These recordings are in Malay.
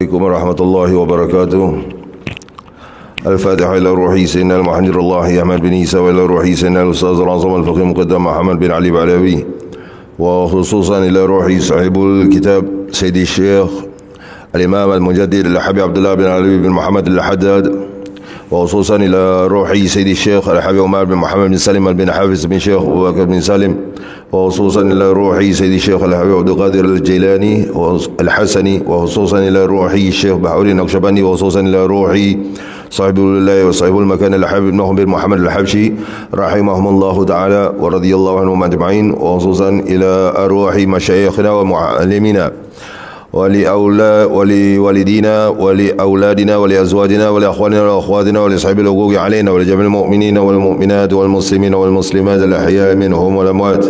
عليكم ورحمة الله وبركاته. الفاتحة إلى روحي سيدنا المحمد الله أحمد بن عيسى وإلى روحي سيدنا الأستاذ العظيم الفقيه مقدم محمد بن علي بعلوي، وخصوصا إلى روحي صاحب الكتاب سيدي الشيخ الإمام المجدد الحبيب عبد الله بن علي بن محمد الحداد، وخصوصا إلى روحي سيدي الشيخ الحبيب عمر بن محمد بن سالم بن حافظ بن شيخ أبو بكر بن سالم، وخصوصا إلى روحي سيدي الشيخ الحبيب عبد القادر الجيلاني الحسني، وخصوصا إلى روحي الشيخ بحوري النقشبندي، وخصوصا إلى روحي صاحب الله وصاحب المكان الحبيب بن محمد الحبشي رحمهم الله تعالى ورضي الله عنهم أجمعين، وخصوصا إلى أرواح مشايخنا ومعلمينا ولوالدينا ولأولادنا ولأزواجنا ولأخواننا وأخواتنا ولأصحاب الحقوق علينا ولجميع المؤمنين والمؤمنات والمسلمين والمسلمات الأحياء منهم والأموات،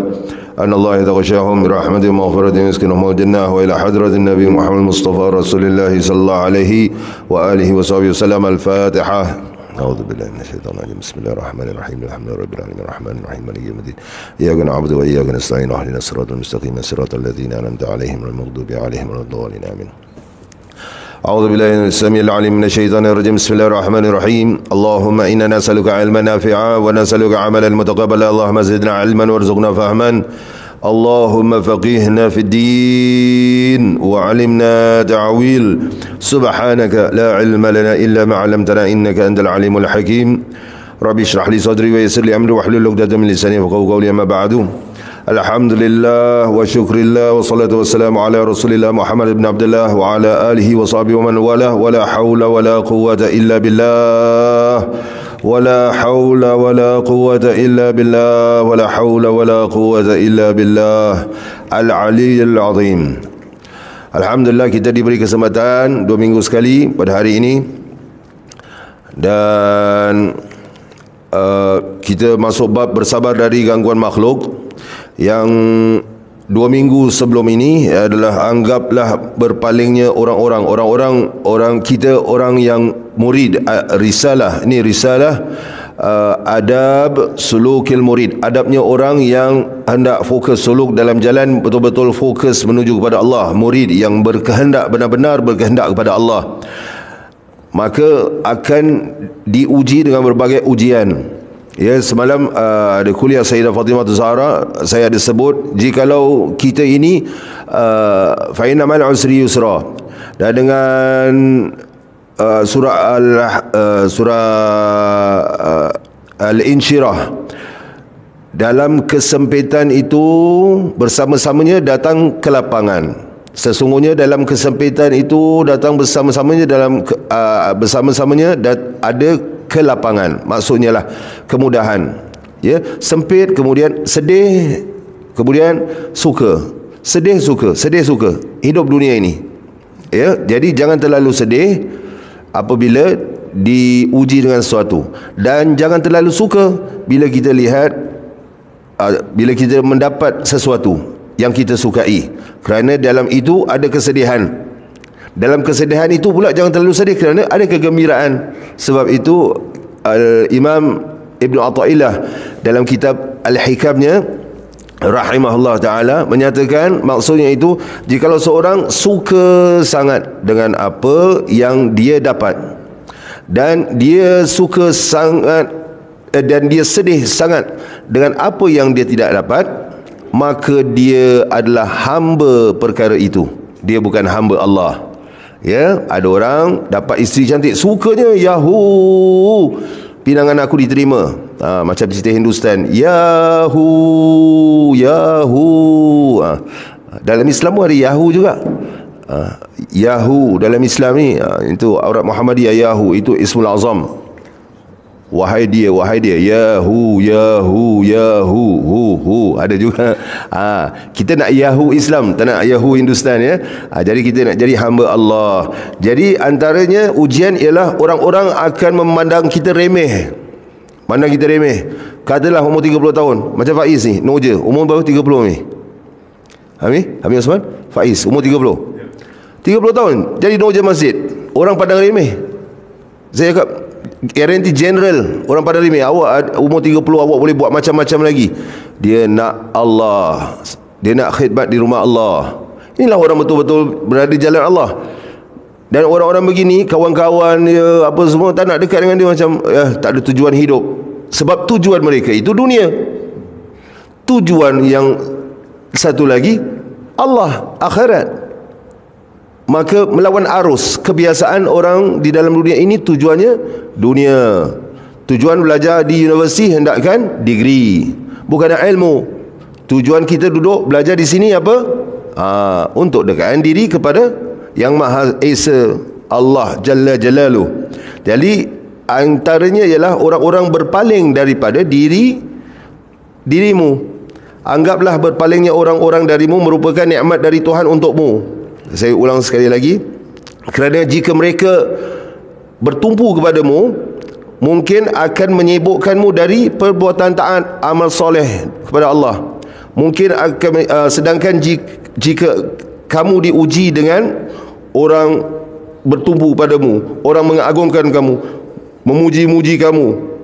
أن الله يتغشاهم برحمته ومغفرته ويسكنهم الجنة، وإلى حضرة النبي محمد المصطفى رسول الله صلى الله عليه وآله وصحبه وسلم. الفاتحة. أعوذ بالله من الشيطان الرجيم. بسم الله الرحمن الرحيم. الحمد لله رب العالمين الرحمن الرحيم مالك يوم الدين، إياك نعبد وإياك نستعين اهدنا الصراط المستقيم صراط الذين أنعمت عليهم غير المغضوب عليهم ولا الضالين آمين. أعوذ بالله السميع العليم من الشيطان الرجيم. بسم الله الرحمن الرحيم. اللهم إنا نسألك علما نافعا ونسألك عملا متقبلا، اللهم زدنا علما وارزقنا فهما، اللهم فقهنا في الدين وعلمنا تعويل، سبحانك لا علم لنا إلا ما علمتنا إنك أنت العليم الحكيم. ربي اشرح لي صدري ويسر لي أمري واحلل عقدة من لساني يفقهوا قولي. أما بعد، الحمد لله وشكر الله والصلاة والسلام على رسول الله محمد بن عبد الله وعلى آله وصحبه ومن والاه، ولا حول ولا قوة إلا بالله، ولا حول ولا قوة إلا بالله، ولا حول ولا قوة إلا بالله العلي العظيم. Alhamdulillah, kita diberi kesempatan 2 minggu sekali pada hari ini, dan kita masuk bab bersabar dari gangguan makhluk, yang 2 minggu sebelum ini adalah anggaplah berpalingnya orang kita, orang yang murid risalah. Ini risalah adab sulukil murid, adabnya orang yang hendak fokus suluk dalam jalan, betul-betul fokus menuju kepada Allah. Murid yang berkehendak, benar-benar berkehendak kepada Allah, maka akan diuji dengan berbagai ujian. Ya, semalam ada kuliah Sayyidah Fatimah Zahra, saya ada sebut, jikalau kita ini fa inna ma'al usri yusra, dan dengan surah Al-Insyirah, dalam kesempitan itu bersama-samanya datang kelapangan. Sesungguhnya dalam kesempitan itu datang bersama-samanya ada kelapangan. Maksudnya lah kemudahan. Ya, sempit kemudian sedih, kemudian suka. Sedih suka, sedih suka. Hidup dunia ini. Ya, jadi jangan terlalu sedih apabila diuji dengan sesuatu, dan jangan terlalu suka bila kita lihat bila kita mendapat sesuatu yang kita sukai, kerana dalam itu ada kesedihan. Dalam kesedihan itu pula jangan terlalu sedih, kerana ada kegembiraan. Sebab itu Imam Ibn Atta'illah dalam kitab Al-Hikamnya rahimahullah ta'ala menyatakan, maksudnya itu, jikalau seorang suka sangat dengan apa yang dia dapat, dan dia suka sangat dan dia sedih sangat dengan apa yang dia tidak dapat, maka dia adalah hamba perkara itu, dia bukan hamba Allah. Ya, ada orang dapat isteri cantik, sukanya Yahoo, pinangan aku diterima. Macam cerita Hindustan, Yahoo. Dalam Islam pun ada Yahoo juga. Yahoo dalam Islam ni, itu aurat Muhammadiyah. Yahoo itu Ismul Azam. Wahai dia, Yahoo, ada juga. Kita nak Yahoo Islam, tak nak Yahoo Hindustan, ya. Jadi kita nak jadi hamba Allah. Jadi antaranya ujian ialah orang-orang akan memandang kita remeh. Mana kita remeh? Katalah umur 30 tahun, macam Faiz ni, Noja, umur baru 30 ni. Hamid Osman, Faiz umur 30 tahun jadi Noja masjid. Orang pandang remeh. Saya cakap, guarantee general orang pada remeh. Awak umur 30, awak boleh buat macam-macam lagi. Dia nak Allah, dia nak khidmat di rumah Allah. Inilah orang betul-betul berada di jalan Allah. Dan orang-orang begini, kawan-kawan dia apa semua tak nak dekat dengan dia, macam tak ada tujuan hidup. Sebab tujuan mereka itu dunia. Tujuan yang satu lagi Allah, akhirat. Maka melawan arus kebiasaan orang di dalam dunia ini, tujuannya dunia. Tujuan belajar di universiti hendakkan degree, bukan ilmu. Tujuan kita duduk belajar di sini apa? Untuk dekatkan diri kepada Yang Maha Esa, Allah Jalla Jalaluh. Jadi antaranya ialah orang-orang berpaling daripada dirimu. Anggaplah berpalingnya orang-orang darimu merupakan nikmat dari Tuhan untukmu. Saya ulang sekali lagi, kerana jika mereka bertumpu kepadamu, mungkin akan menyibukkanmu dari perbuatan taat, amal soleh kepada Allah. Mungkin akan sedangkan jika kamu diuji dengan orang bertumpu padamu, orang mengagungkan kamu, memuji-muji kamu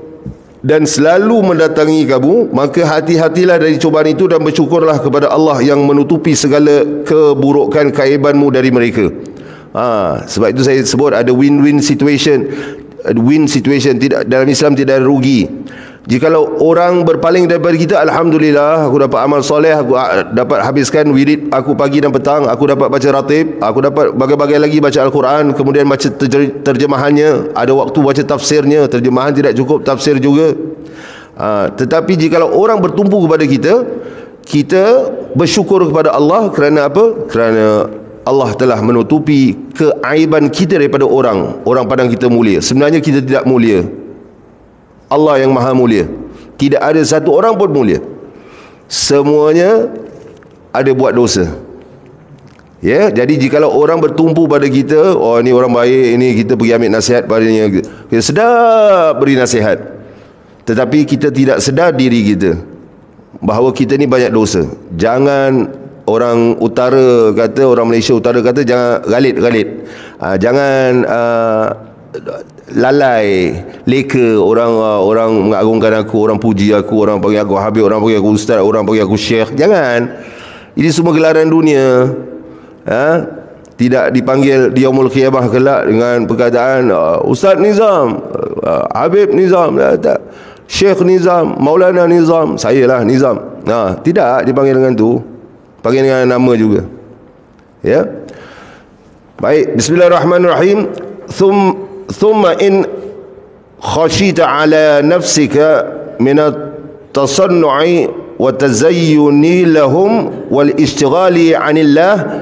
dan selalu mendatangi kamu, maka hati-hatilah dari cubaan itu dan bersyukurlah kepada Allah yang menutupi segala keburukan, keaibanmu dari mereka. Sebab itu saya sebut ada win-win situation. Win situation, tidak, dalam Islam tidak ada rugi. Jikalau orang berpaling daripada kita, alhamdulillah, aku dapat amal soleh, aku dapat habiskan wirid aku pagi dan petang, aku dapat baca ratib, aku dapat bagai-bagai lagi baca Al-Quran, kemudian baca terjemahannya, ada waktu baca tafsirnya, terjemahan tidak cukup, tafsir juga. Tetapi jikalau orang bertumpu kepada kita, kita bersyukur kepada Allah. Kerana apa? Kerana Allah telah menutupi keaiban kita daripada orang. Orang pandang kita mulia, sebenarnya kita tidak mulia. Allah yang maha mulia. Tidak ada satu orang pun mulia. Semuanya ada buat dosa. Ya, jadi jikalau orang bertumpu pada kita, oh ini orang baik, ini kita pergi ambil nasihat padanya, kita sedap beri nasihat, tetapi kita tidak sedar diri kita bahawa kita ni banyak dosa. Jangan orang utara kata, orang Malaysia utara kata, jangan galit-galit. Jangan lalai, leka. Orang mengagungkan aku, orang puji aku, orang panggil aku habib, orang panggil aku ustaz, orang panggil aku syekh. Jangan. Ini semua gelaran dunia. Tidak dipanggil di yaumul qiyamah kelak dengan perkataan Ustaz Nizam, Habib Nizam, tak, Syekh Nizam, Maulana Nizam, sayalah Nizam. Tidak dipanggil dengan tu, panggil dengan nama juga. Ya. Baik, bismillahirrahmanirrahim. Thumma in khashita ala nafsika min at-tasannu'i wa tazayyuni lahum wal ishtighali 'anillah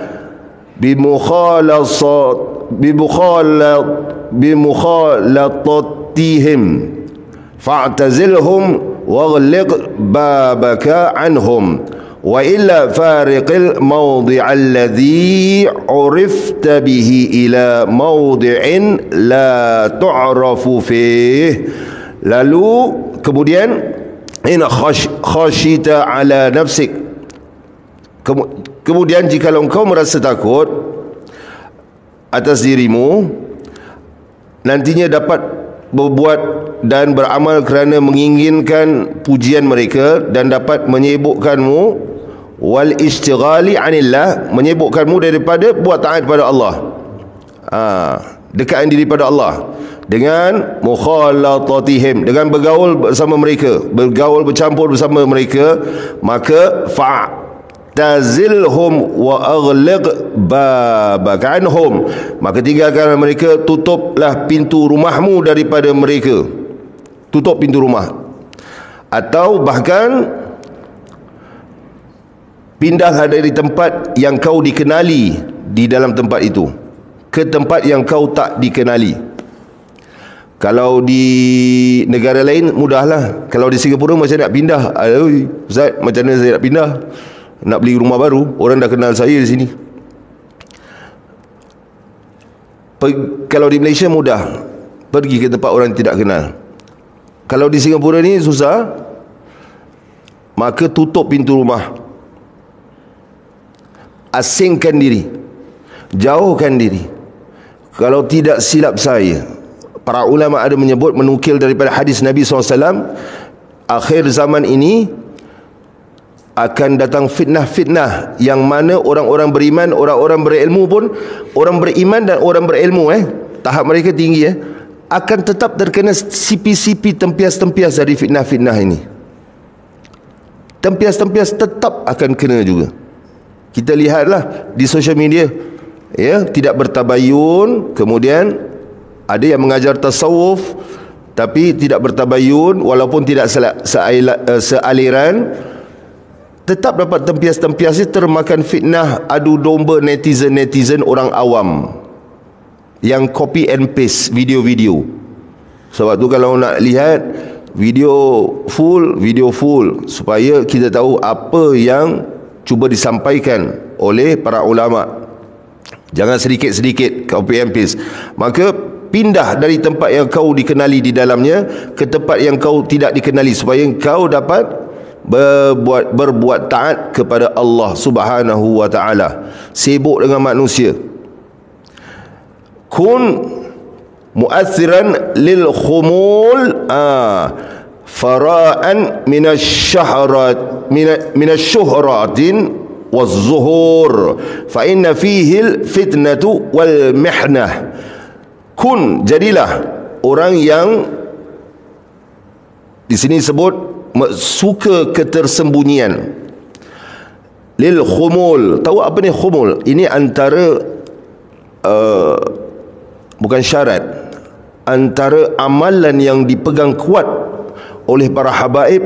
bimukhalatatihim fa'tazilhum waghliq babaka 'anhum wa illa fariqil mawdi' alladhi 'urifta bihi ila mawdi'in la tu'rafu fih. Lalu kemudian in khashita ala nafsik, kemudian jika engkau merasa takut atas dirimu, nantinya dapat berbuat dan beramal kerana menginginkan pujian mereka, dan dapat menyibukkanmu wal istighali anillah, menyibukkanmu daripada buat taat kepada Allah, dekatkan diri pada Allah dengan mukhalatatihim, dengan bergaul bersama mereka, bergaul bercampur bersama mereka. Maka fa'tazilhum wa aghliq babaka anhum, maka tinggalkan mereka, tutuplah pintu rumahmu daripada mereka, tutup pintu rumah, atau bahkan pindahlah dari tempat yang kau dikenali di dalam tempat itu ke tempat yang kau tak dikenali. Kalau di negara lain mudahlah. Kalau di Singapura macam nak pindah, Ustaz, macam mana saya nak pindah? Nak beli rumah baru, orang dah kenal saya di sini. Kalau di Malaysia mudah, pergi ke tempat orang tidak kenal. Kalau di Singapura ni susah, maka tutup pintu rumah, asingkan diri, jauhkan diri. Kalau tidak silap saya, para ulama ada menyebut, menukil daripada hadis Nabi SAW, akhir zaman ini akan datang fitnah-fitnah yang mana orang-orang beriman, orang-orang berilmu pun, orang beriman dan orang berilmu tahap mereka tinggi akan tetap terkena sipi-sipi, tempias-tempias dari fitnah-fitnah ini. Tempias-tempias tetap akan kena juga. Kita lihatlah di social media, tidak bertabayun, kemudian ada yang mengajar tasawuf tapi tidak bertabayun, walaupun tidak sealiran, tetap dapat tempias-tempiasnya termakan fitnah adu domba netizen orang awam yang copy and paste video-video. Sebab tu kalau nak lihat video full supaya kita tahu apa yang cuba disampaikan oleh para ulama. Jangan sedikit-sedikit copy and paste. Maka pindah dari tempat yang kau dikenali di dalamnya ke tempat yang kau tidak dikenali, supaya kau dapat berbuat taat kepada Allah Subhanahu wa taala. Sibuk dengan manusia. Kun mu'athiran lil khumul fara'an minasyuhratin waz-zuhur fa inna fihi al-fitnatu wal mihnah. Kun, jadilah orang yang di sini sebut suka ketersembunyian. Lil khumul. Tahu apa ni khumul? Ini antara bukan syarat, antara amalan yang dipegang kuat oleh para habaib,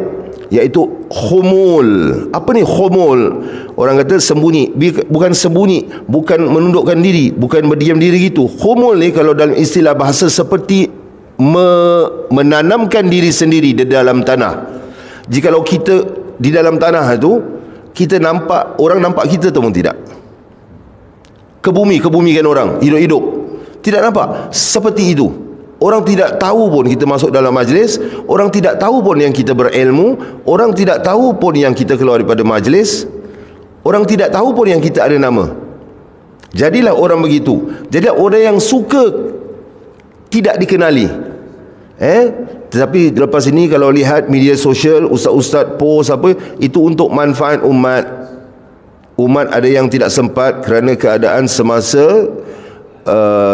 iaitu khumul. Apa ni khumul? Orang kata sembunyi. Bukan sembunyi, bukan menundukkan diri, bukan berdiam diri gitu. Khumul ni kalau dalam istilah bahasa seperti menanamkan diri sendiri di dalam tanah. Jikalau kita di dalam tanah itu, kita nampak, orang nampak kita ataupun tidak? Kebumikan orang hidup-hidup, tidak nampak. Seperti itu, orang tidak tahu pun kita masuk dalam majlis, orang tidak tahu pun yang kita berilmu, orang tidak tahu pun yang kita keluar daripada majlis, orang tidak tahu pun yang kita ada nama. Jadilah orang begitu. Jadilah orang yang suka tidak dikenali. Tetapi lepas ini kalau lihat media sosial, ustaz-ustaz post apa, itu untuk manfaat umat. Umat ada yang tidak sempat kerana keadaan semasa,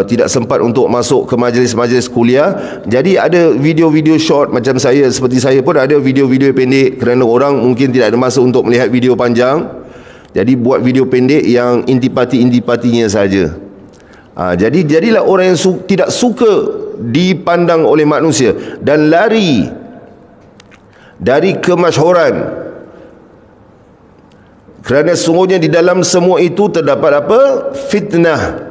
tidak sempat untuk masuk ke majlis-majlis kuliah. Jadi ada video-video short macam saya, seperti saya pun ada video-video pendek kerana orang mungkin tidak ada masa untuk melihat video panjang. Jadi buat video pendek yang intipati-intipatinya saja. Jadilah orang yang tidak suka dipandang oleh manusia dan lari dari kemasyhuran, kerana sungguhnya di dalam semua itu terdapat apa? Fitnah.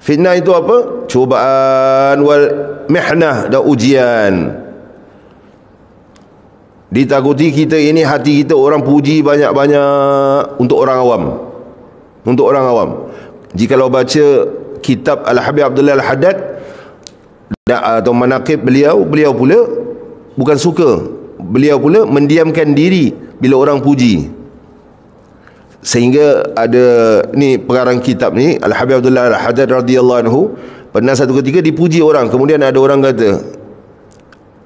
Fitnah itu apa? Cubaan wal mihnah, dan ujian. Ditakuti kita ini hati kita orang puji banyak-banyak untuk orang awam. Untuk orang awam. Jikalau baca kitab Al-Habib Abdullah Al-Haddad atau manaqib beliau pula bukan suka, beliau pula mendiamkan diri bila orang puji. Sehingga ada ni pengarang kitab ni, Al-Habib Abdullah Al-Haddad radhiyallahu anhu, pernah satu ketika dipuji orang, kemudian ada orang kata,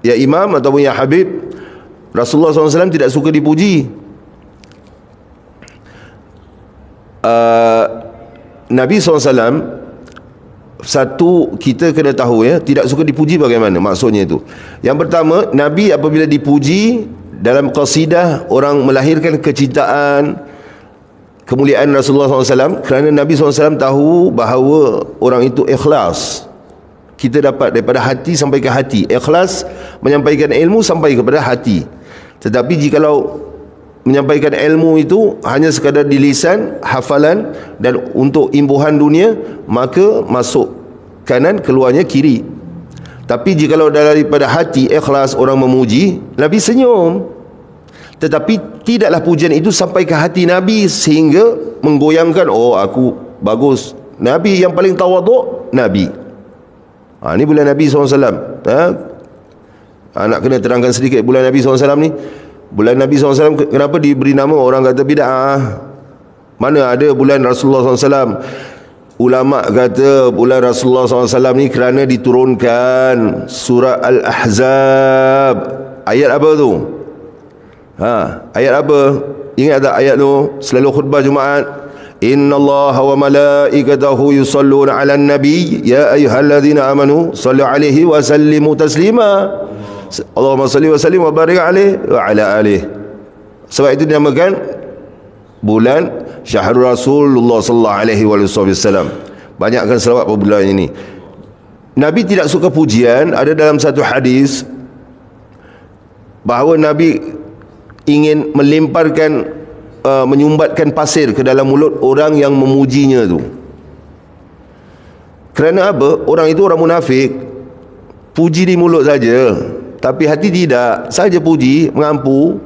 ya Imam ataupun ya Habib, Rasulullah SAW tidak suka dipuji. Nabi SAW, satu kita kena tahu tidak suka dipuji bagaimana maksudnya itu. Yang pertama, Nabi apabila dipuji dalam qasidah, orang melahirkan kecintaan, kemuliaan Rasulullah SAW, kerana Nabi SAW tahu bahawa orang itu ikhlas. Kita dapat daripada hati sampai ke hati. Ikhlas menyampaikan ilmu sampai kepada hati. Tetapi jikalau menyampaikan ilmu itu hanya sekadar di lisan, hafalan, dan untuk imbuhan dunia, maka masuk kanan, keluarnya kiri. Tapi jikalau daripada hati ikhlas, orang memuji, Nabi senyum. Tetapi tidaklah pujian itu sampai ke hati Nabi sehingga menggoyangkan, oh aku bagus. Nabi yang paling tawaduk, Nabi. Ini bulan Nabi SAW. Nak kena terangkan sedikit bulan Nabi SAW ni. Bulan Nabi SAW kenapa diberi nama? Orang kata bid'ah. Mana ada bulan Rasulullah SAW? Ulama kata bulan Rasulullah SAW ni kerana diturunkan surah Al-Ahzab. Ayat apa tu? Ayat apa? Ingat tak ayat tu selalu khutbah Jumaat? Innallaha wa malaikatahu yusalluna 'alan nabi ya ayyuhalladzina amanu sallu 'alaihi wa sallimu taslima. Allahumma salli wa sallim wa barik 'alaihi wa 'ala alihi. Sebab itu dinamakan bulan Syahrul Rasulullah sallallahu alaihi wasallam. Banyakkan selawat pada bulan ini. Nabi tidak suka pujian. Ada dalam satu hadis bahawa Nabi ingin melemparkan menyumbatkan pasir ke dalam mulut orang yang memujinya tu. Kerana apa? Orang itu orang munafik. Puji di mulut saja, tapi hati tidak. Saja puji, mengampu.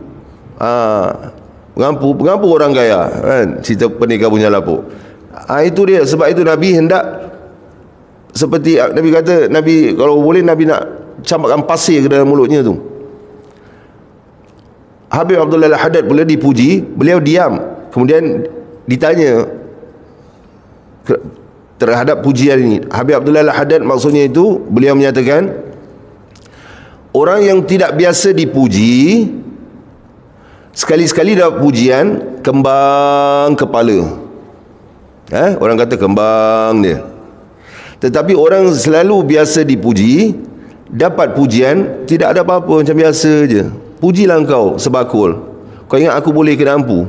Mengampu orang kaya, kan? Cerita Pendekar punya lapuk. Itu dia. Sebab itu Nabi hendak, seperti Nabi kata, Nabi kalau boleh Nabi nak campakkan pasir ke dalam mulutnya tu. Habib Abdullah Al-Haddad pula dipuji, beliau diam. Kemudian ditanya terhadap pujian ini. Habib Abdullah Al-Haddad maksudnya itu, beliau menyatakan, orang yang tidak biasa dipuji, sekali-sekali dapat pujian, kembang kepala. Orang kata kembang dia. Tetapi orang selalu biasa dipuji, dapat pujian, tidak ada apa-apa, macam biasa je. Pujilah engkau sebakul. Kau ingat aku boleh kena ampu?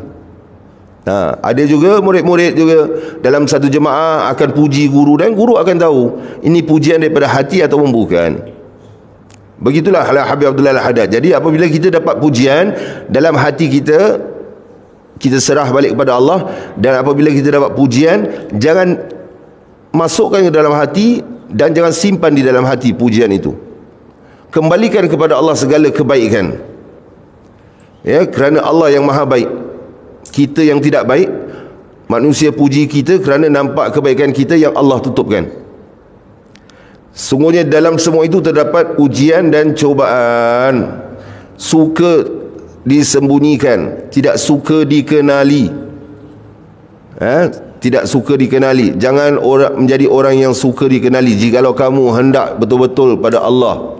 Ada juga murid-murid juga dalam satu jemaah akan puji guru, dan guru akan tahu ini pujian daripada hati ataupun bukan. Begitulah Habib Abdullah Al-Haddad. Jadi apabila kita dapat pujian dalam hati kita, kita serah balik kepada Allah. Dan apabila kita dapat pujian, jangan masukkan ke dalam hati dan jangan simpan di dalam hati pujian itu. Kembalikan kepada Allah segala kebaikan. Ya, kerana Allah yang maha baik. Kita yang tidak baik, manusia puji kita kerana nampak kebaikan kita yang Allah tutupkan. Sungguhnya dalam semua itu terdapat ujian dan cobaan. Suka disembunyikan, tidak suka dikenali. Tidak suka dikenali. Jangan menjadi orang yang suka dikenali. Jikalau kamu hendak betul-betul pada Allah.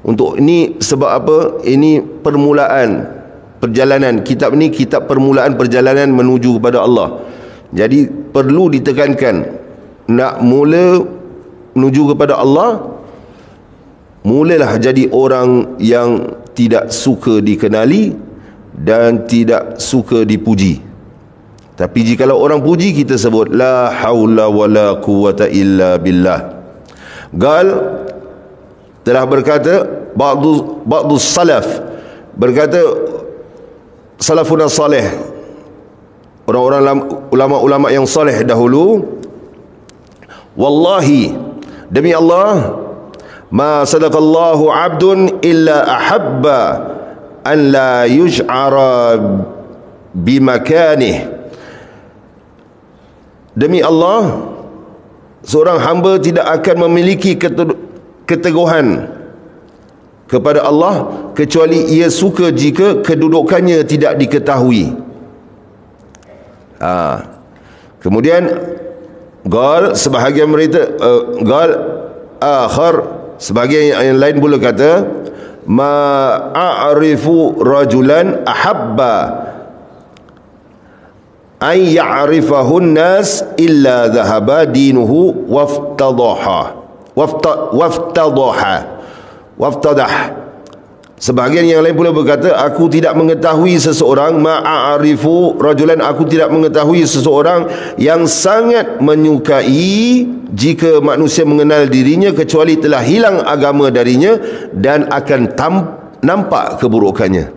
Untuk ini sebab apa? Ini permulaan perjalanan. Kitab ini kitab permulaan perjalanan menuju kepada Allah. Jadi perlu ditekankan, nak mula menuju kepada Allah, mulalah jadi orang yang tidak suka dikenali dan tidak suka dipuji. Tapi jikalau orang puji, kita sebut la haula wala quwata illa billah. Gal telah berkata, ba'du salaf berkata, salafun salih, orang-orang ulama-ulama yang salih dahulu, wallahi, demi Allah, ma sadaqallahu abdun illa ahabba an la yuj'ara bimakanih. Demi Allah, seorang hamba tidak akan memiliki keteguhan kepada Allah kecuali ia suka jika kedudukannya tidak diketahui. Kemudian gal sebahagian mereka gal akhar, sebahagian yang lain pula kata, ma a'rifu rajulan ahabba an ya'rifahun nas illa dhahaba dinuhu waftadah. Sebahagian yang lain pula berkata, aku tidak mengetahui seseorang, ma'arifu rajulan, aku tidak mengetahui seseorang yang sangat menyukai jika manusia mengenal dirinya kecuali telah hilang agama darinya dan akan nampak keburukannya.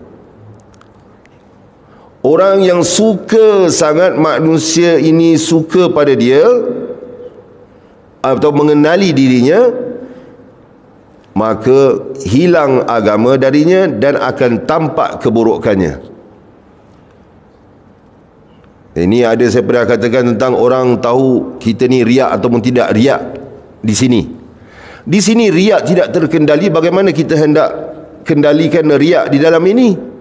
Orang yang suka sangat manusia ini suka pada dia atau mengenali dirinya, maka hilang agama darinya dan akan tampak keburukannya. Ini ada saya pernah katakan tentang orang tahu kita ni riak ataupun tidak riak di sini. Di sini riak tidak terkendali, bagaimana kita hendak kendalikan riak di dalam ini?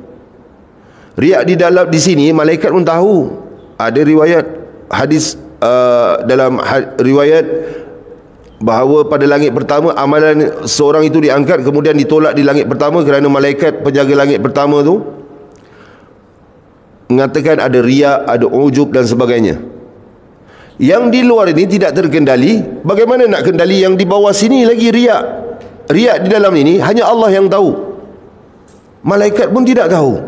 Riak di sini malaikat pun tahu. Ada riwayat hadis dalam riwayat bahawa pada langit pertama amalan seorang itu diangkat kemudian ditolak di langit pertama kerana malaikat penjaga langit pertama tu mengatakan ada riya, ada ujub dan sebagainya. Yang di luar ini tidak terkendali. Bagaimana nak kendali yang di bawah sini lagi riya? Riya di dalam ini hanya Allah yang tahu. Malaikat pun tidak tahu.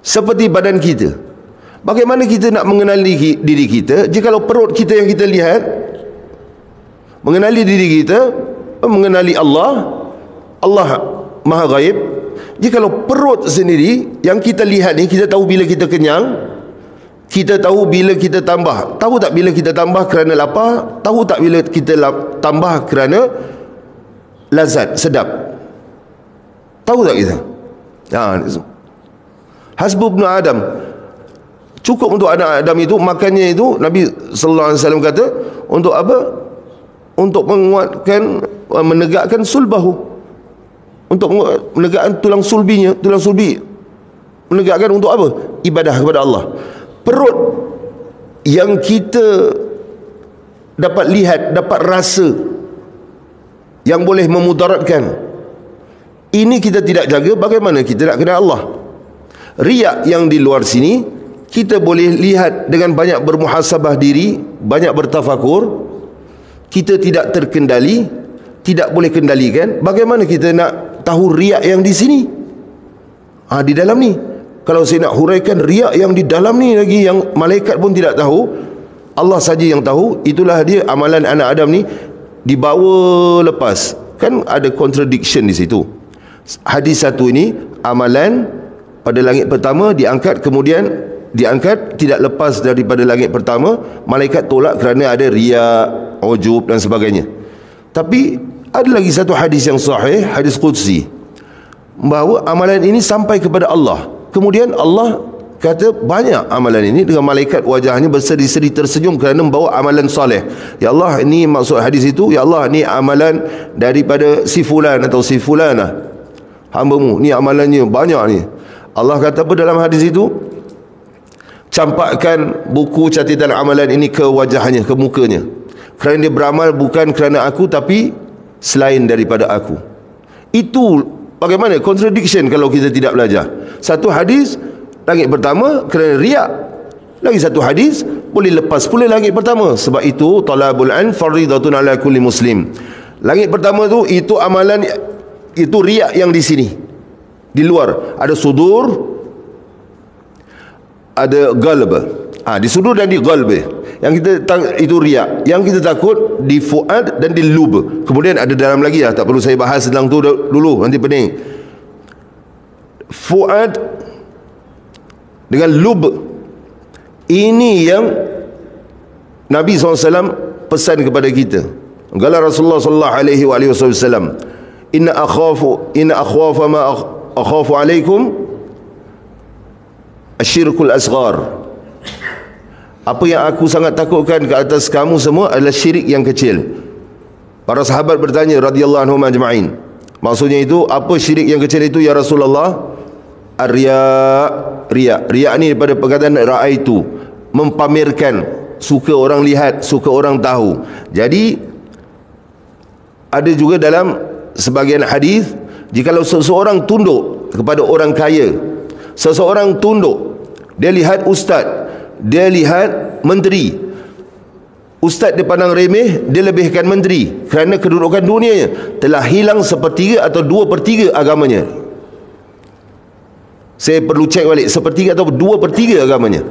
Seperti badan kita. Bagaimana kita nak mengenali diri kita jikalau perut kita yang kita lihat? Mengenali diri kita, mengenali Allah, Allah Maha Ghaib. Jikalau perut sendiri yang kita lihat ni, kita tahu bila kita kenyang, kita tahu bila kita tambah. Tahu tak bila kita tambah kerana lapar? Tahu tak bila kita tambah kerana lazat, sedap? Tahu tak kita? Hasbu ibn Adam, cukup untuk anak Adam itu makannya itu. Nabi sallallahu alaihi wasallam kata, untuk apa? Untuk menguatkan, menegakkan sulbahu, untuk menegakkan tulang sulbinya. Tulang sulbi menegakkan untuk apa? Ibadah kepada Allah. Perut yang kita dapat lihat, dapat rasa, yang boleh memudaratkan, ini kita tidak jaga, bagaimana kita nak kenal Allah? Riya yang di luar sini kita boleh lihat dengan banyak bermuhasabah diri, banyak bertafakur. Kita tidak terkendali, tidak boleh kendalikan. Bagaimana kita nak tahu riya yang di sini? Di dalam ni. Kalau saya nak huraikan riya yang di dalam ni lagi, yang malaikat pun tidak tahu, Allah saja yang tahu. Itulah dia amalan anak Adam ni dibawa lepas. Kan ada contradiction di situ. Hadis satu ini, amalan pada langit pertama diangkat, kemudian diangkat tidak lepas daripada langit pertama. Malaikat tolak kerana ada riya, ujub dan sebagainya. Tapi ada lagi satu hadis yang sahih, hadis qudsi, bahawa amalan ini sampai kepada Allah. Kemudian Allah kata banyak amalan ini, dengan malaikat wajahnya berseri-seri tersenyum kerana membawa amalan soleh. Ya Allah, ini maksud hadis itu, ya Allah, ini amalan daripada si fulan atau si fulanah, hamba-Mu, ni amalannya banyak ni. Allah kata apa dalam hadis itu? Campakkan buku catatan amalan ini ke wajahnya, ke mukanya, kerana dia beramal bukan kerana aku, tapi selain daripada aku. Itu bagaimana contradiction kalau kita tidak belajar. Satu hadis langit pertama kerana riya, lagi satu hadis boleh lepas pula langit pertama. Sebab itu talabul an fardhatun ala kulli muslim. Langit pertama tu, itu amalan, itu riya yang di sini. Di luar ada sudur, ada qalb. Di sudur dan di qalb. Yang kita itu riya. Yang kita takut di fuad dan di lub. Kemudian ada dalam lagi, tak perlu saya bahas tentang tu dulu, nanti pening. Fuad dengan lub, ini yang Nabi SAW pesan kepada kita. Qala Rasulullah sallallahu alaihi wasallam, inna akhwafa ma akhafu alaikum asyirkul asghar. Apa yang aku sangat takutkan ke atas kamu semua adalah syirik yang kecil. Para sahabat bertanya radhiyallahu anhum ajma'in, maksudnya itu apa syirik yang kecil itu ya Rasulullah? Riya. Riya ni daripada perkataan ra'aitu, mempamerkan, suka orang lihat, suka orang tahu. Jadi ada juga dalam sebagian hadis, jikalau seseorang tunduk kepada orang kaya, seseorang tunduk, dia lihat ustaz, dia lihat menteri, ustaz dia pandang remeh, dia lebihkan menteri kerana kedudukan dunianya, telah hilang sepertiga atau 2/3 agamanya. Saya perlu cek balik, 1/3 atau 2/3 agamanya.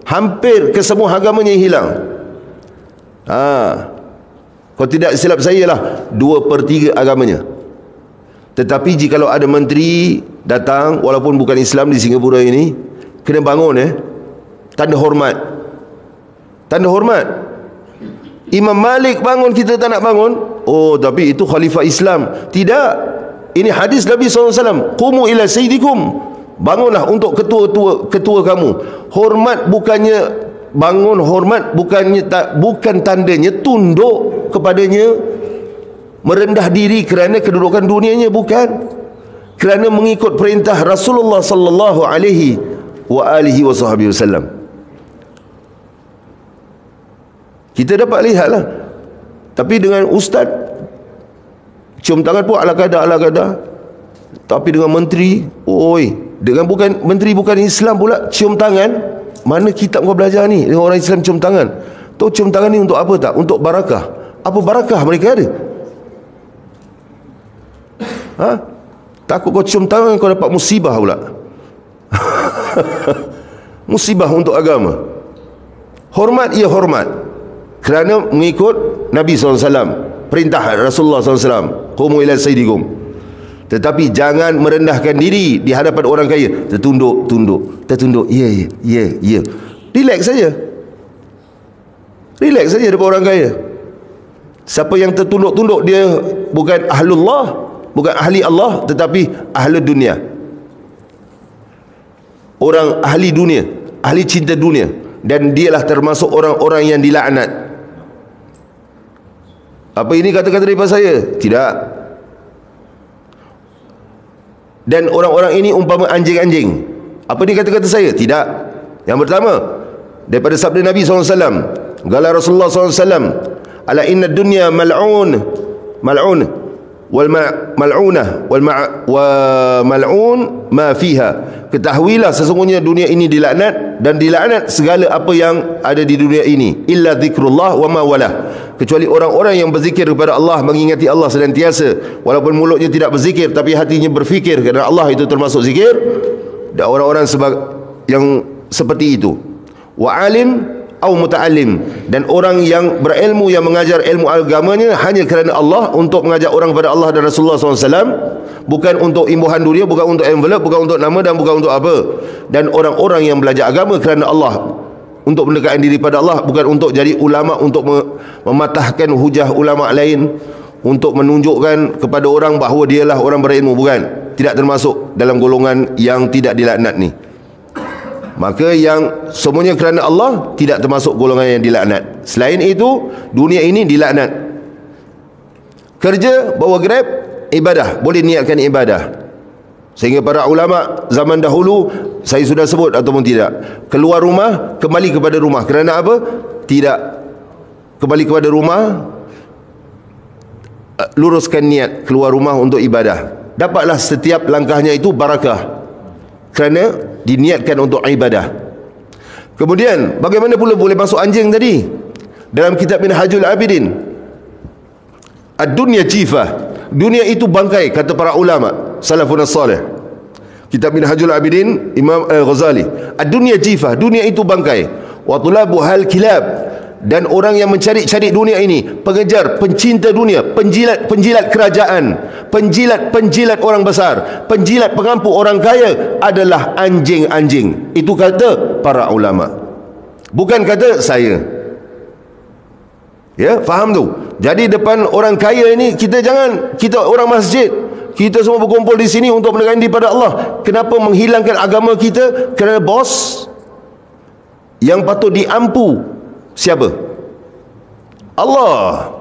Hampir kesemua agamanya hilang. Kalau tidak silap saya lah, 2/3 agamanya. Tetapi jikalau ada menteri datang, walaupun bukan Islam di Singapura ini, kena bangun tanda hormat. Tanda hormat. Imam Malik bangun, kita tak nak bangun. Oh, tapi itu khalifah Islam. Tidak. Ini hadis Nabi SAW. Qumu ila sayyidikum. Bangunlah untuk ketua kamu. Hormat bukannya bangun, hormat bukan tandanya tunduk kepadanya, merendah diri kerana kedudukan dunianya, bukan. Kerana mengikut perintah Rasulullah sallallahu alaihi wasallam. Kita dapat lihatlah. Tapi dengan ustaz cium tangan pun ala kadar. Tapi dengan menteri, oi, Dengan bukan menteri bukan Islam pula cium tangan. Mana kitab kau belajar ni? Dengan orang Islam cium tangan. Tahu cium tangan ni untuk apa tak? Untuk barakah. Apa barakah mereka ada? Ha? Takut kau cium tangan kau dapat musibah pula. Musibah untuk agama. Hormat, ya hormat, kerana mengikut Nabi SAW, perintah Rasulullah SAW, qumu ila sayyidikum. Tetapi jangan merendahkan diri di hadapan orang kaya. Tertunduk, ya. Relax saja. Relax saja depan orang kaya. Siapa yang tertunduk-tunduk, dia bukan ahlullah, bukan ahli Allah, tetapi ahli dunia. Orang ahli dunia, ahli cinta dunia. Dan dialah termasuk orang-orang yang dilaknat. Apa ini kata-kata daripada saya? Tidak. Dan orang-orang ini umpama anjing-anjing. Apa ini kata-kata saya? Tidak. Yang pertama, daripada sabda Nabi SAW, gala Rasulullah SAW, ala inna dunya mal'un wal mal'unah wa mal'un ma fiha. Ketahuilah sesungguhnya dunia ini dilaknat, dan dilaknat segala apa yang ada di dunia ini, illa zikrullah wa ma walah, kecuali orang-orang yang berzikir kepada Allah, mengingati Allah senantiasa, walaupun mulutnya tidak berzikir tapi hatinya berfikir kerana Allah, itu termasuk zikir. Dan orang-orang yang seperti itu. Wa alim au muta'allim, dan orang yang berilmu, yang mengajar ilmu agamanya hanya kerana Allah, untuk mengajak orang kepada Allah dan Rasulullah SAW, bukan untuk imbuhan dunia, bukan untuk envelope, bukan untuk nama, dan bukan untuk apa. Dan orang-orang yang belajar agama kerana Allah, untuk mendekatkan diri pada Allah, bukan untuk jadi ulama, untuk mematahkan hujah ulama lain, untuk menunjukkan kepada orang bahawa dialah orang berilmu, bukan. Tidak termasuk dalam golongan yang tidak dilaknat ni. Maka yang semuanya kerana Allah tidak termasuk golongan yang dilaknat. Selain itu, dunia ini dilaknat. Kerja, bawa Grab, ibadah, boleh niatkan ibadah. Sehingga para ulama zaman dahulu, saya sudah sebut ataupun tidak, keluar rumah, kembali kepada rumah. Kerana apa? Tidak kembali kepada rumah, luruskan niat keluar rumah untuk ibadah. Dapatlah setiap langkahnya itu barakah, kerana diniatkan untuk ibadah. Kemudian bagaimana pula boleh masuk anjing tadi? Dalam kitab Minhajul Abidin, ad-dunya jifah, dunia itu bangkai, kata para ulama salafun salih. Kitab Minhajul Abidin, Imam Ghazali, ad-dunya jifah, dunia itu bangkai, wa tulabu hal kilab, dan orang yang mencari-cari dunia ini, pengejar, pencinta dunia, penjilat kerajaan, penjilat orang besar, penjilat pengampu orang kaya adalah anjing-anjing. Itu kata para ulama, bukan kata saya. Ya, faham tu? Jadi depan orang kaya ini, kita jangan, kita orang masjid, kita semua berkumpul di sini untuk mendekatkan diri pada Allah. Kenapa menghilangkan agama kita kerana bos yang patut diampu? Siapa? Allah.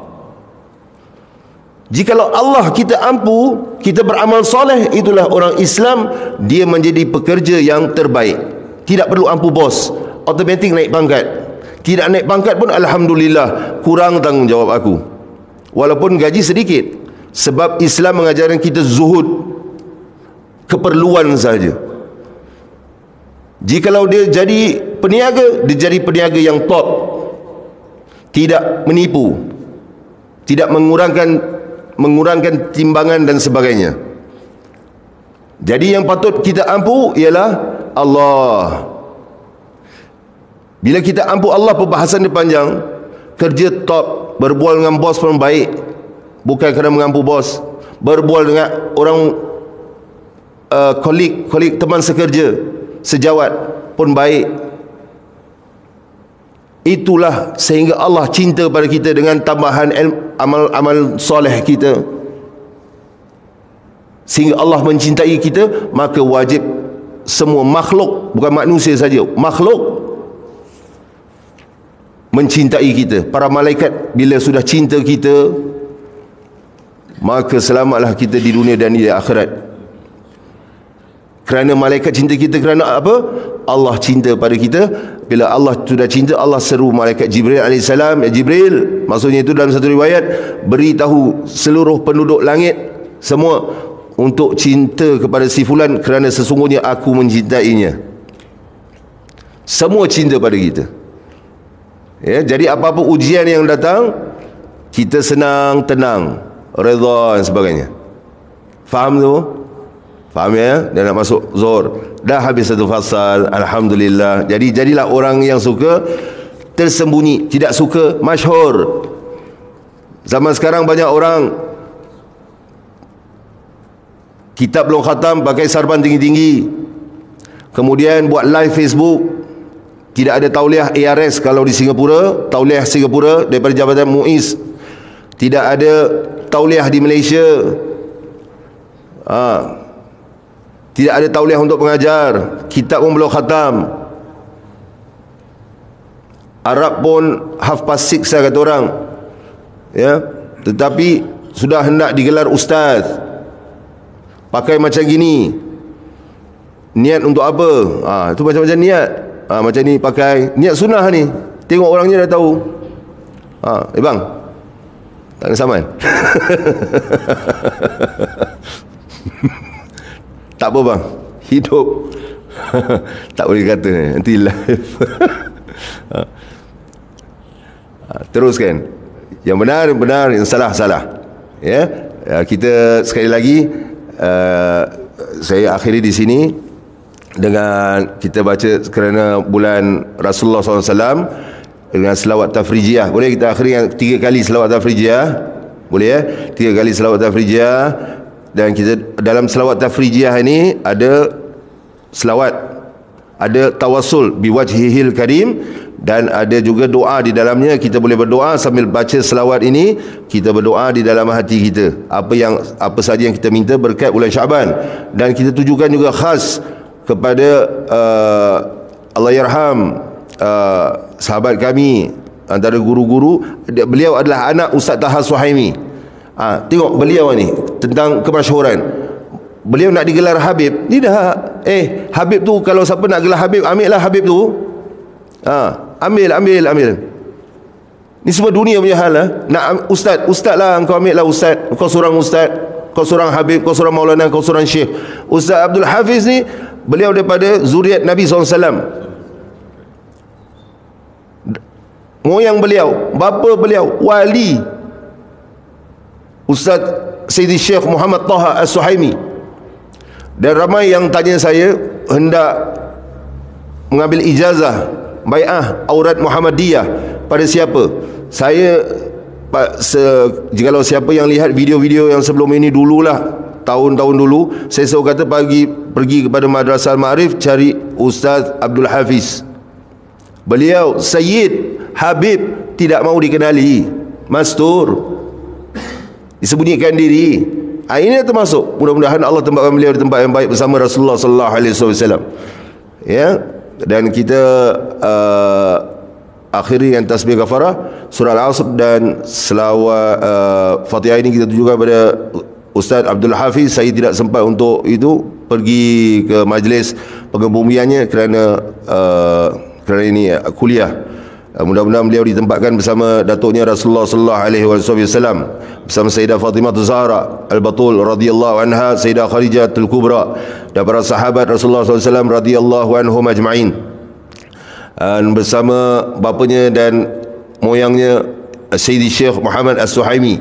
Jikalau Allah kita ampu, kita beramal soleh, itulah orang Islam, dia menjadi pekerja yang terbaik. Tidak perlu ampu bos, automatik naik pangkat. Tidak naik pangkat pun alhamdulillah, kurang tanggungjawab aku, walaupun gaji sedikit. Sebab Islam mengajarkan kita zuhud, keperluan saja. Jikalau dia jadi peniaga, dia jadi peniaga yang top, tidak menipu, tidak mengurangkan timbangan dan sebagainya. Jadi yang patut kita ampu ialah Allah. Bila kita ampu Allah, perbahasan dia panjang. Kerja top, berbual dengan bos pun baik, bukan kerana mengampu bos. Berbual dengan orang kolik teman sekerja, sejawat pun baik. Itulah sehingga Allah cinta pada kita dengan tambahan amal soleh kita. Sehingga Allah mencintai kita, maka wajib semua makhluk, bukan manusia saja, makhluk mencintai kita. Para malaikat bila sudah cinta kita, maka selamatlah kita di dunia dan di akhirat. Kerana malaikat cinta kita kerana apa? Allah cinta pada kita. Bila Allah sudah cinta, Allah seru malaikat Jibril AS, Jibril, maksudnya itu dalam satu riwayat, beritahu seluruh penduduk langit semua, untuk cinta kepada si fulan kerana sesungguhnya aku mencintainya. Semua cinta pada kita. Ya, jadi apa-apa ujian yang datang, kita senang, tenang, redha dan sebagainya. Faham tu? Faham ya? Dah nak masuk Zuhur, dah habis satu fasal, alhamdulillah. Jadi jadilah orang yang suka tersembunyi, tidak suka masyhur. Zaman sekarang banyak orang kitab belum khatam pakai sarban tinggi-tinggi, kemudian buat live Facebook. Tidak ada tauliah ARS kalau di Singapura, tauliah Singapura daripada Jabatan MUIS. Tidak ada tauliah di Malaysia. Tidak ada tauliah untuk pengajar. Kitab pun belum khatam. Arab pun 6:30 saya kata orang. Ya, tetapi sudah hendak digelar ustaz. Pakai macam gini. Niat untuk apa? Itu macam-macam niat. Macam ni pakai niat sunnah ni. Tengok orangnya dah tahu. Bang, tak kena saman. Tak apa bang, hidup. Tak boleh kata nanti live. Teruskan. Yang benar benar, yang salah salah. Ya, kita sekali lagi saya akhiri di sini dengan kita baca kerana bulan Rasulullah SAW dengan selawat tafrijiyah. Boleh kita akhiri dengan 3 kali selawat tafrijiyah? Boleh ya? 3 kali selawat tafrijiyah. Dan kita dalam selawat tafrijiyah ini ada selawat, ada tawassul biwajhihil karim, dan ada juga doa di dalamnya. Kita boleh berdoa sambil baca selawat ini. Kita berdoa di dalam hati kita, apa saja yang kita minta berkat bulan Syaban. Dan kita tujukan juga khas kepada Allahyarham sahabat kami, antara guru-guru, beliau adalah anak Ustaz Taha Suhaimi. Tengok beliau ni tentang kemasyhuran. Beliau nak digelar Habib. Ni dah Habib tu, kalau siapa nak gelar Habib, ambil lah Habib tu. Ambil. Ni semua dunia punya hal lah. Nak ustaz lah, kau ambil lah ustaz. Kau seorang ustaz, kau seorang Habib, kau seorang Maulana, kau seorang Syekh. Ustaz Abdul Hafiz ni, beliau daripada zuriat Nabi SAW. Moyang beliau, bapa beliau wali Ustaz Sayyidi Syekh Muhammad Taha As-Suhaimi. Dan ramai yang tanya saya hendak mengambil ijazah bai'ah aurat Muhammadiyah pada siapa. Saya jikalau siapa yang lihat video-video yang sebelum ini dululah, tahun-tahun dulu, saya selalu kata pergi kepada Madrasah Al-Ma'arif, cari Ustaz Abdul Hafiz. Beliau Sayyid Habib, tidak mau dikenali, mastur, disembunyikan diri. Ini termasuk. Mudah-mudahan Allah tempatkan beliau di tempat yang baik bersama Rasulullah sallallahu alaihi wasallam. Ya, dan kita akhiri dengan tasbih kafarah, surah Al-Asr, dan selawat Fatihah ini kita tujukan kepada Ustaz Abdul Hafiz. Saya tidak sempat untuk itu, pergi ke majlis pengebumiannya kerana ini kuliah. Mudah-mudahan beliau ditempatkan bersama datuknya Rasulullah sallallahu alaihi wasallam, bersama Sayyidah Fatimah Zahra Al-Batul radhiyallahu anha, Sayyidah Khadijah Al-Kubra, dan para sahabat Rasulullah sallallahu alaihi wasallam radhiyallahu anhum ajma'in, dan bersama bapanya dan moyangnya Sayyidi Syekh Muhammad As-Suhaimi.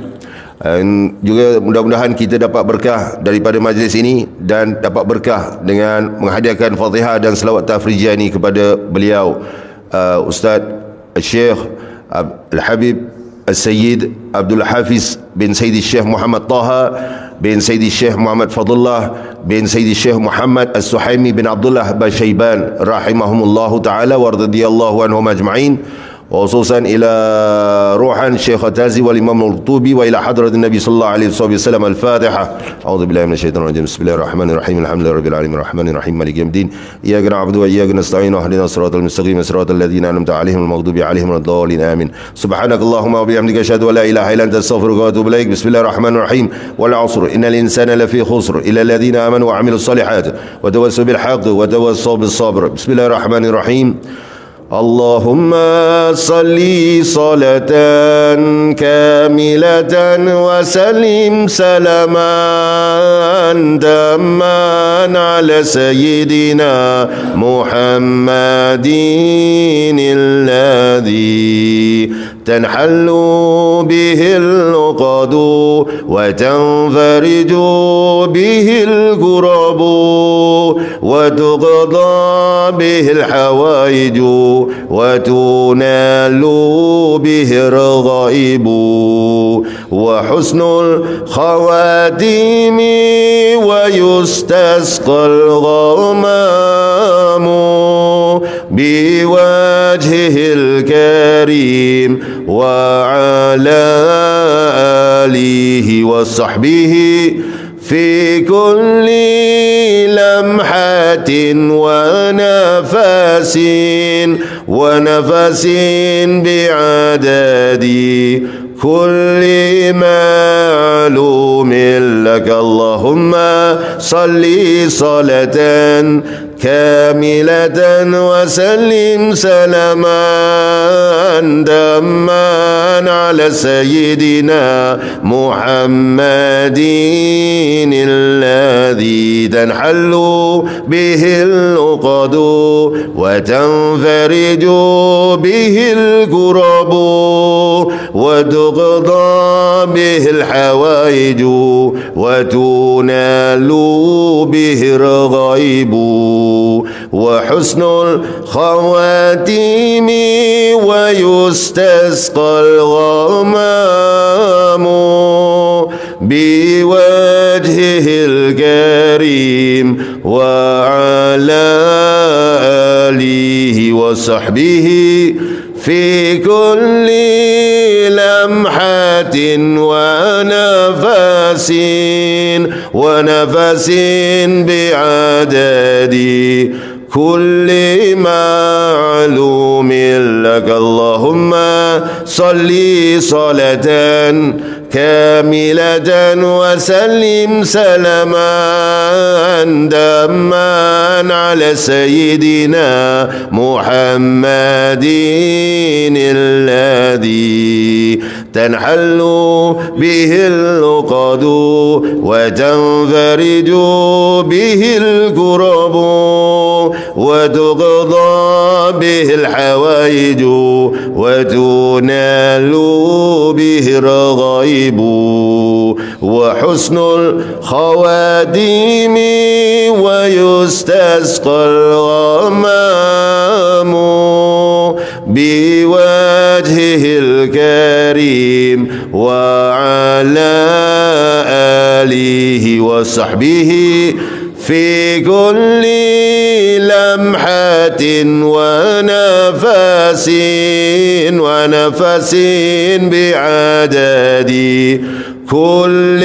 Dan juga mudah-mudahan kita dapat berkah daripada majlis ini, dan dapat berkah dengan menghadiahkan Fatihah dan selawat tafrijiyah ini kepada beliau, Ustaz Syekh Al-Habib Al-Sayyid Abdul Hafiz bin Sayyidi Syekh Muhammad Taha bin Sayyidi Syekh Muhammad Fadullah bin Sayyidi Syekh Muhammad As-Suhaimi bin Abdullah Basyaiban rahimahumullahu ta'ala wa radhiyallahu anhum ajma'in. وخصوصا إلى روحا شيخ التازي والإمام القرطبي وإلى حضرة النبي صلى الله عليه وسلم. الفاتحة. أعوذ بالله من الشيطان الرجيم. بسم الله الرحمن الرحيم. الحمد لله رب العالمين الرحمن الرحيم مالك يوم الدين. إياك نعبد وإياك نستعين واهدنا الصراط المستقيم صراط الذين أنعمت عليهم المغضوب عليهم ولا الضالين آمين. سبحانك اللهم وبحمدك أشهد أن لا إله إلا أنت أستغفرك وأتوب إليك. بسم الله الرحمن الرحيم. والعصر إن الإنسان لفي خسر إلا الذين آمنوا وعملوا الصالحات وتواصوا بالحق وتواصوا بالصبر. بسم الله الرحمن الرحيم. اللهم صل صلاة كاملة وسلم سلاما تاما على سيدنا محمد الذي تنحل به العقد وتنفرج به الكرب وتقضى به الحوائج وتنال به الرغائب وحسن الخواتيم ويستسقى الغمام بوجهه الكريم وعلى آله وصحبه في كل لمحة ونفس بعدد كل معلوم لك. اللهم صل صلاة كاملة وسلم سلاما تاما على سيدنا محمد الذي تنحل به العقد وتنفرج به الكرب وتقضى به الحوائج وتنال به الرغائب وحسن الخواتيم ويستسقى الغمام بوجهه الكريم وعلى آله وصحبه في كل لمحة ونفس بعدد كل معلوم لك. اللهم صل صلاة كاملة وسلم سلاما تاما على سيدنا محمد الذي تنحل به العقد وتنفرج به الكرب وتقضى به الحوائج وتنال به الرغائب وحسن الخواتيم ويستسقى الغمام بوجهه الكريم وعلى آله وصحبه في كل لمحة ونفس بعدد كل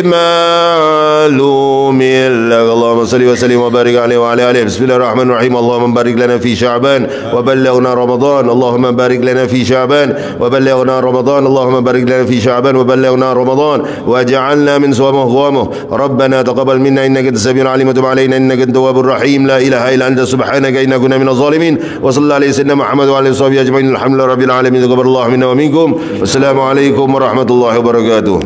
معلوم لك. اللهم صل وسلم وبارك عليه وعلى آله. بسم الله الرحمن الرحيم. اللهم بارك لنا في شعبان وبلغنا رمضان. اللهم بارك لنا في شعبان وبلغنا رمضان. اللهم بارك لنا في شعبان وبلغنا رمضان واجعلنا من صوامه. ربنا تقبل منا إنك أنت السميع العليم وتب علينا إنك أنت التواب الرحيم. لا إله إلا أنت سبحانك إنا كنا من الظالمين. وصلى الله عليه سيدنا محمد وعلى آله وصحبه أجمعين. الحمد لله رب العالمين. تقبل الله منا ومنكم. والسلام عليكم ورحمة الله وبركاته.